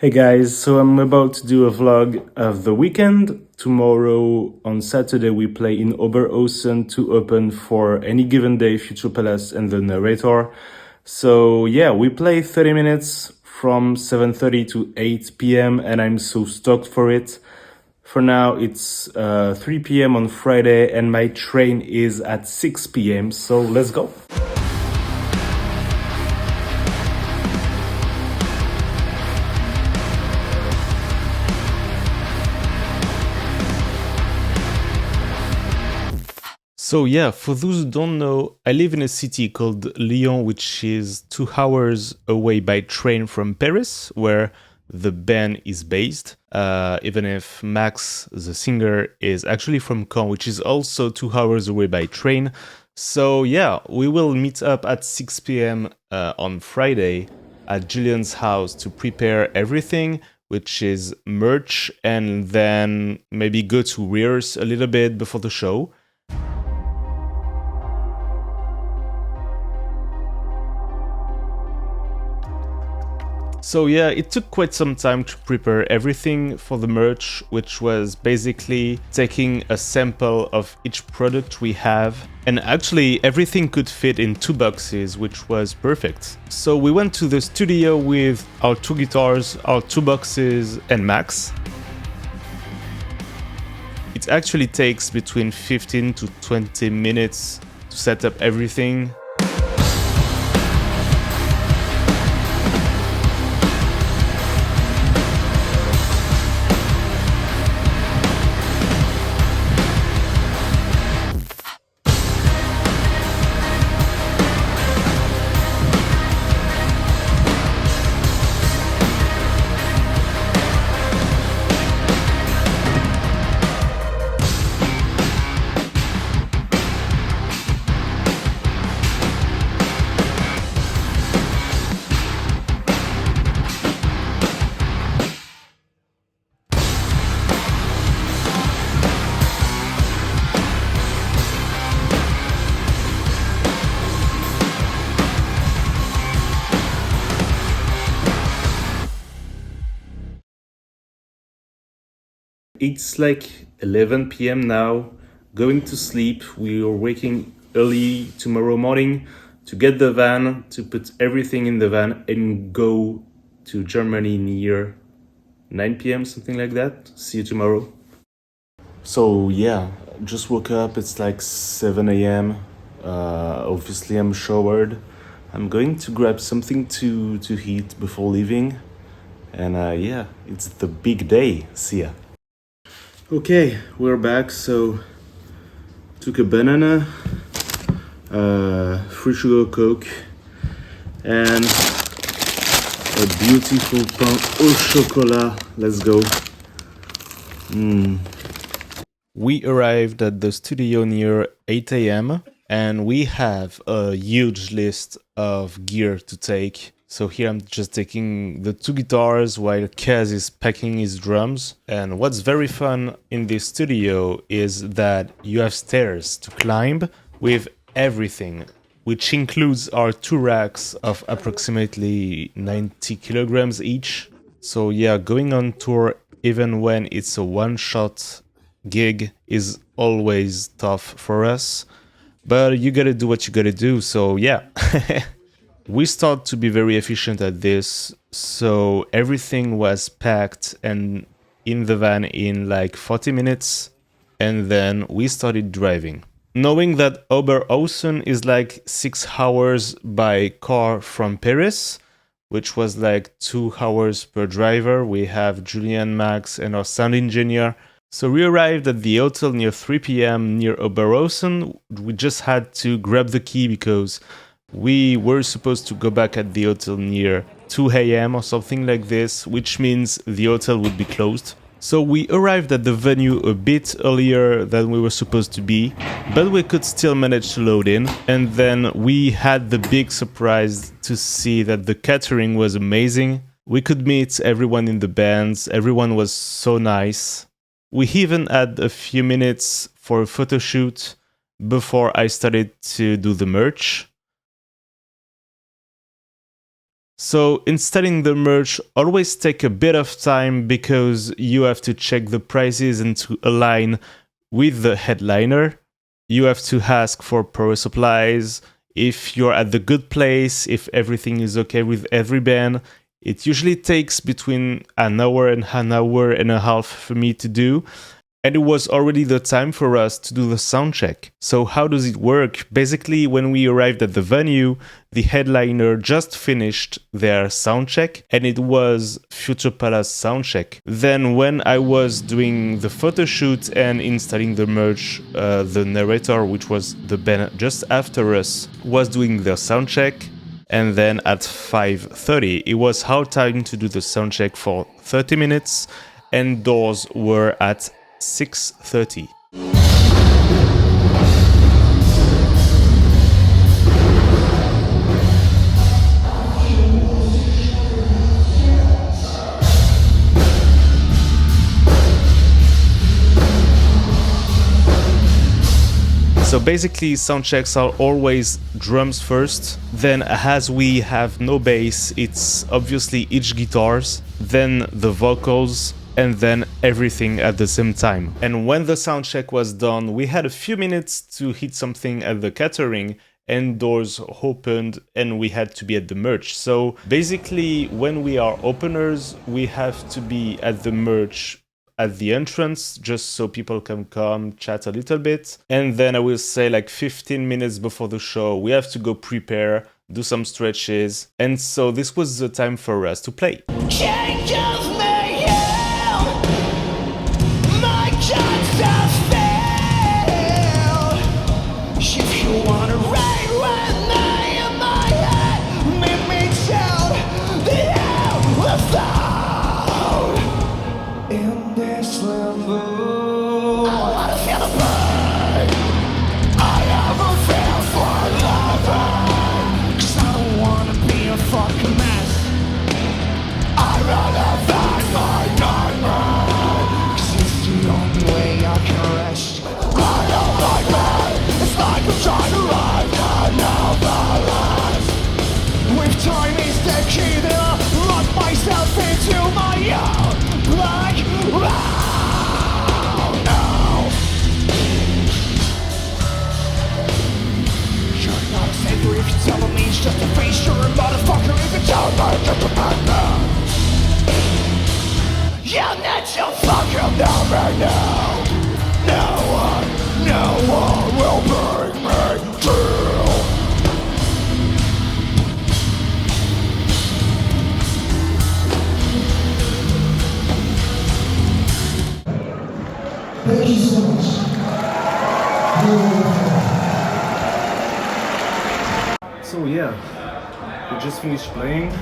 Hey guys, so I'm about to do a vlog of the weekend. Tomorrow on Saturday we play in Oberhausen to open for Any Given Day, Future Palace and the Narrator. So yeah, we play 30 minutes from 7:30 to 8 p.m. and I'm so stoked for it. For now it's 3 p.m. on Friday and my train is at 6 p.m. So let's go. So yeah, for those who don't know, I live in a city called Lyon, which is 2 hours away by train from Paris, where the band is based. Even if Max, the singer, is actually from Caen, which is also 2 hours away by train. So yeah, we will meet up at 6 p.m. On Friday at Julian's house to prepare everything, which is merch, and then maybe go to rehearse a little bit before the show. So yeah, it took quite some time to prepare everything for the merch, which was basically taking a sample of each product we have. And actually everything could fit in 2 boxes, which was perfect. So we went to the studio with our 2 guitars, our 2 boxes and Max. It actually takes between 15 to 20 minutes to set up everything. It's like 11 p.m. now, going to sleep. We are waking early tomorrow morning to get the van, to put everything in the van and go to Germany near 9 p.m., something like that. See you tomorrow. So yeah, just woke up, it's like 7 a.m. Obviously I'm showered. I'm going to grab something to eat before leaving. And yeah, it's the big day. See ya. Okay, we're back. So took a banana, free sugar Coke, and a beautiful pain au chocolat. Let's go. We arrived at the studio near 8 a.m. and we have a huge list of gear to take. So here I'm just taking the 2 guitars while Kaz is packing his drums. And what's very fun in this studio is that you have stairs to climb with everything, which includes our 2 racks of approximately 90 kilograms each. So yeah, going on tour even when it's a one-shot gig is always tough for us. But you gotta do what you gotta do, so yeah. We start to be very efficient at this, so everything was packed and in the van in like 40 minutes, and then we started driving. Knowing that Oberhausen is like 6 hours by car from Paris, which was like 2 hours per driver, we have Julian, Max, and our sound engineer. So we arrived at the hotel near 3 p.m. near Oberhausen. We just had to grab the key because we were supposed to go back at the hotel near 2 a.m. or something like this, which means the hotel would be closed. So we arrived at the venue a bit earlier than we were supposed to be, but we could still manage to load in. And then we had the big surprise to see that the catering was amazing. We could meet everyone in the bands, everyone was so nice. We even had a few minutes for a photo shoot before I started to do the merch. So installing the merch always take a bit of time because you have to check the prices and to align with the headliner. You have to ask for power supplies, if you're at the good place, if everything is okay with every band. It usually takes between an hour and a half for me to do. And it was already the time for us to do the sound check. So how does it work? Basically, when we arrived at the venue, the headliner just finished their sound check, and it was Future Palace sound check. Then when I was doing the photo shoot and installing the merch, the Narrator, which was the band just after us, was doing their sound check. And then at 5:30, it was our time to do the sound check for 30 minutes, and doors were at 6:30. So basically, sound checks are always drums first, then as we have no bass, it's obviously each guitars, then the vocals, and then everything at the same time. And when the sound check was done, we had a few minutes to hit something at the catering, and doors opened and we had to be at the merch. So basically, when we are openers, we have to be at the merch at the entrance, just so people can come chat a little bit. And then I will say like 15 minutes before the show, we have to go prepare, do some stretches. And so this was the time for us to play. Change of mayhem, my chance has failed. If you wanna ride with me in my head, make me tell the hell without. In this limbo, I wanna feel the pain. I have a feel for loving, 'cause I don't wanna be a fucking mess. I'd rather find my nightmare, 'cause it's the only way I can rest. I don't like me, it's like I'm trying to ride another life. With time is the key, then I lock myself into my own black hole now. You're not a savior if you tell me it's just a face. You're a motherfucker if you tell me it's just a man now. You're not so fucking down right now. No one will bring me through. Thank you so much. So yeah, we just finished playing. I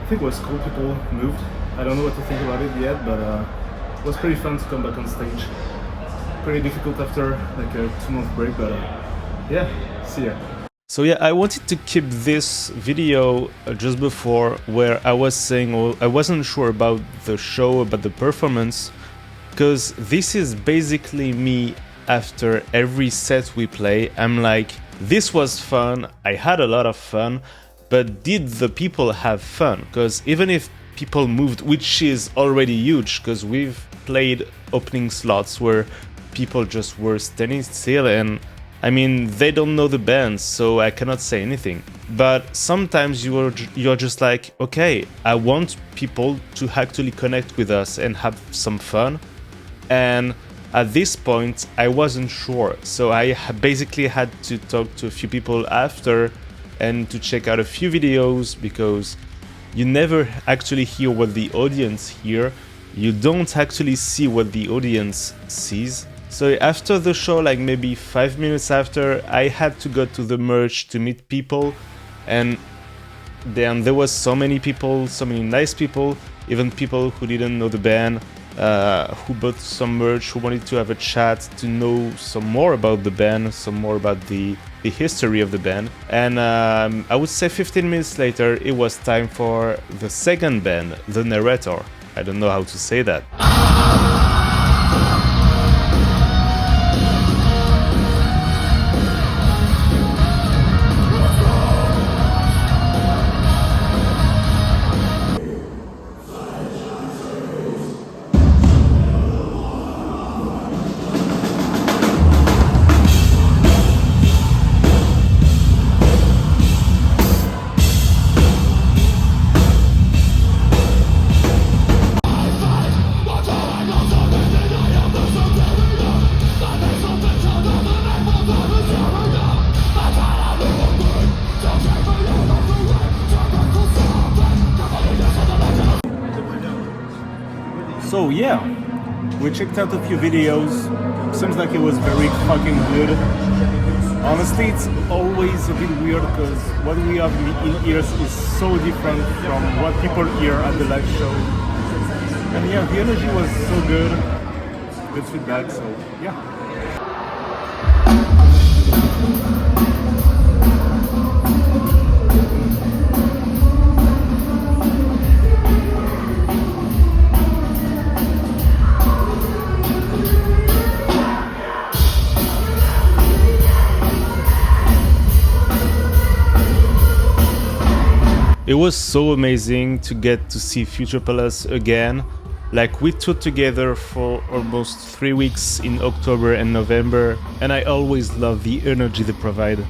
think it was cool, people moved. I don't know what to think about it yet, but it was pretty fun to come back on stage. Pretty difficult after like a 2-month break, but yeah, see ya. So yeah, I wanted to keep this video just before where I was saying, well, I wasn't sure about the show, about the performance, because this is basically me after every set we play. I'm like, this was fun, I had a lot of fun, but did the people have fun? Because even if people moved, which is already huge, because we've played opening slots where people just were standing still, and I mean, they don't know the band, so I cannot say anything. But sometimes you're just like, okay, I want people to actually connect with us and have some fun. And at this point, I wasn't sure. So I basically had to talk to a few people after and to check out a few videos, because you never actually hear what the audience hear. You don't actually see what the audience sees. So after the show, like maybe 5 minutes after, I had to go to the merch to meet people, and then there was so many people, so many nice people, even people who didn't know the band, who bought some merch, who wanted to have a chat, to know some more about the band, some more about the history of the band. And I would say 15 minutes later, it was time for the second band, the Narrator. I don't know how to say that. So yeah, we checked out a few videos. Seems like it was very fucking good. Honestly, it's always a bit weird because what we have in ears is so different from what people hear at the live show. And yeah, the energy was so good. Good feedback, so yeah. It was so amazing to get to see Future Palace again. Like, we toured together for almost 3 weeks in October and November, and I always love the energy they provide.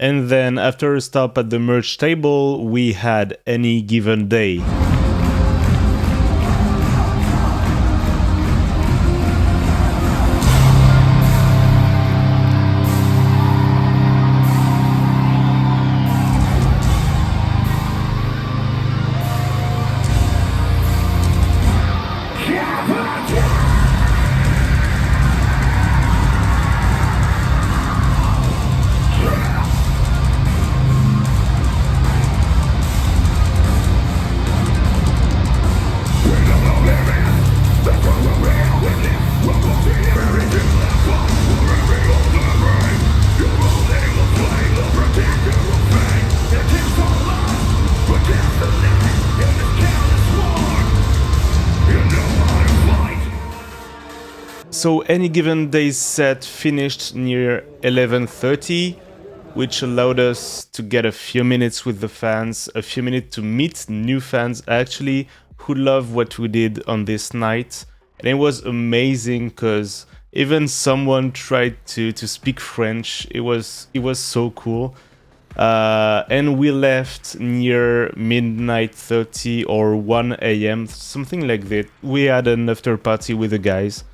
And then after a stop at the merch table, we had Any Given Day. So Any Given Day's set finished near 11:30, which allowed us to get a few minutes with the fans, a few minutes to meet new fans actually who love what we did on this night. And it was amazing because even someone tried to speak French. It was so cool. And we left near midnight 30 or 1 a.m, something like that. We had an after party with the guys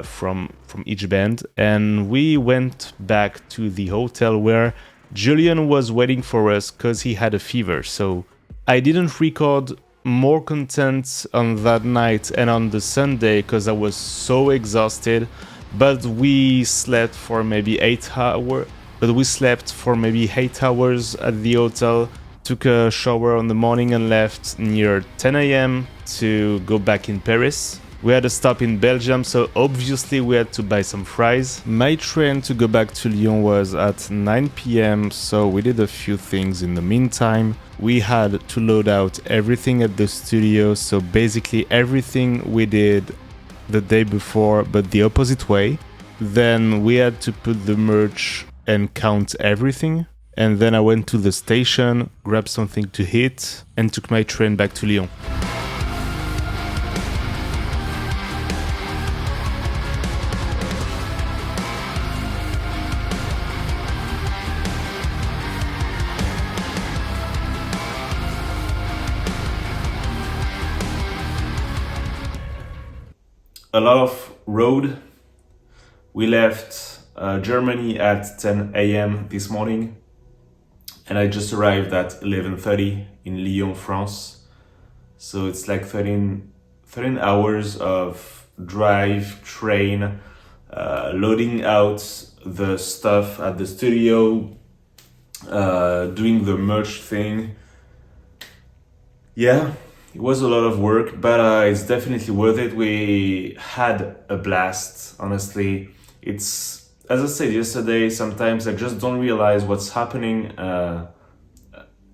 from each band, and we went back to the hotel where Julian was waiting for us because he had a fever. So I didn't record more content on that night and on the Sunday because I was so exhausted, but we slept for maybe 8 hours. But we slept for maybe 8 hours at the hotel, took a shower in the morning and left near 10 a.m. to go back in Paris. We had a stop in Belgium, so obviously we had to buy some fries. My train to go back to Lyon was at 9 p.m, so we did a few things in the meantime. We had to load out everything at the studio, so basically everything we did the day before, but the opposite way. Then we had to put the merch and count everything. And then I went to the station, grabbed something to eat, and took my train back to Lyon. A lot of road. We left Germany at 10 a.m. this morning, and I just arrived at 11:30 in Lyon, France. So it's like 13 hours of drive, train, loading out the stuff at the studio, doing the merch thing. Yeah, it was a lot of work, but it's definitely worth it. We had a blast, honestly. It's, as I said yesterday, sometimes I just don't realize what's happening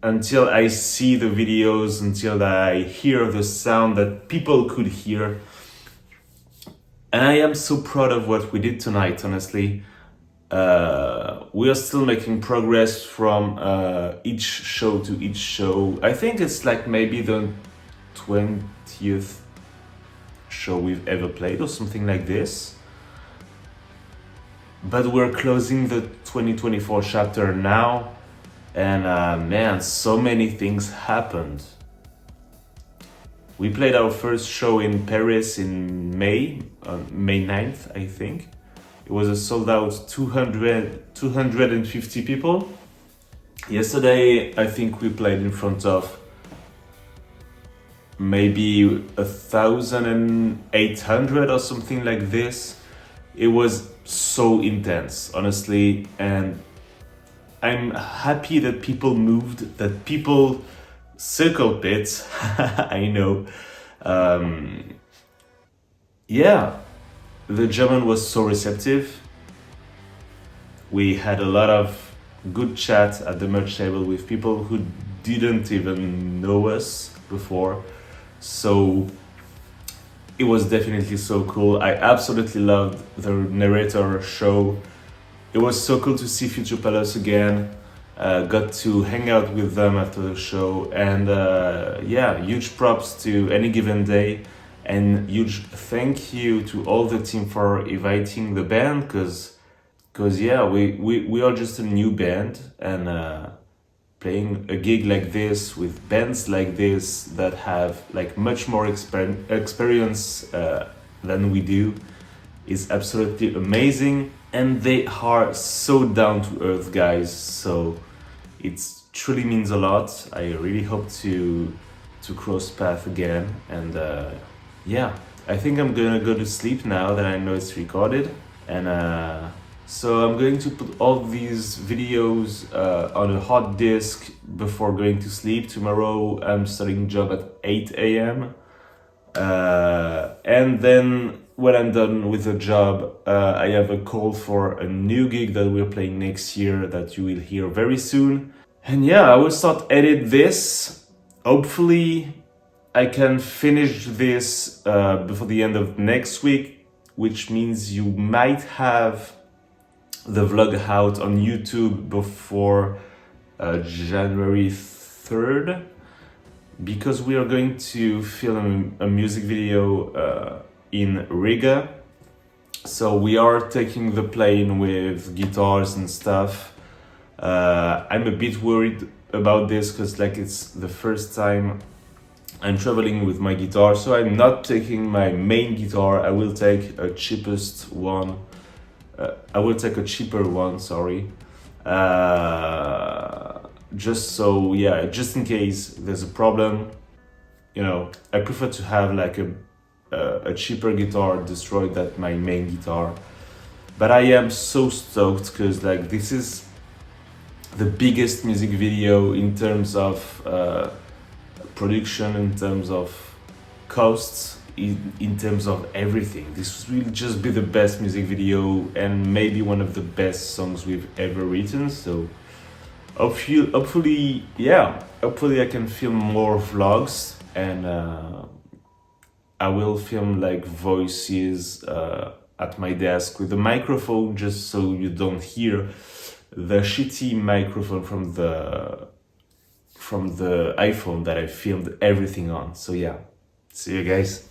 until I see the videos, until I hear the sound that people could hear. And I am so proud of what we did tonight, honestly. We are still making progress from each show to each show. I think it's like maybe the 20th show we've ever played or something like this. But we're closing the 2024 chapter now, And man, so many things happened. We played our first show in Paris in May, May 9th, I think. It was a sold out 250 people. Yesterday, I think we played in front of maybe 1,800 or something like this. It was so intense, honestly, and I'm happy that people moved, that people circle pits. I know. Yeah, the German was so receptive. We had a lot of good chat at the merch table with people who didn't even know us before. So it was definitely so cool. I absolutely loved the Narrator show. It was so cool to see Future Palace again. Got to hang out with them after the show, and yeah, huge props to Any Given Day, and huge thank you to all the team for inviting the band, because yeah, we are just a new band, and playing a gig like this with bands like this that have like much more experience than we do is absolutely amazing. And they are so down to earth guys, so it truly means a lot. I really hope to cross path again, and yeah, I think I'm gonna go to sleep now that I know it's recorded, and so I'm going to put all these videos on a hard disk before going to sleep. Tomorrow I'm starting job at 8 a.m. And then when I'm done with the job, I have a call for a new gig that we're playing next year that you will hear very soon. And yeah, I will start edit this. Hopefully I can finish this before the end of next week, which means you might have the vlog out on YouTube before January 3rd, because we are going to film a music video in Riga. So we are taking the plane with guitars and stuff. I'm a bit worried about this because like it's the first time I'm traveling with my guitar, so I'm not taking my main guitar. I will take a cheapest one. I will take a cheaper one, sorry. Just so, yeah, just in case there's a problem, you know, I prefer to have like a cheaper guitar destroyed than my main guitar. But I am so stoked because like this is the biggest music video in terms of production, in terms of costs, in terms of everything. This will just be the best music video and maybe one of the best songs we've ever written. So hopefully, yeah, hopefully I can film more vlogs, and I will film like voices at my desk with a microphone, just so you don't hear the shitty microphone from the iPhone that I filmed everything on. So yeah, see you guys.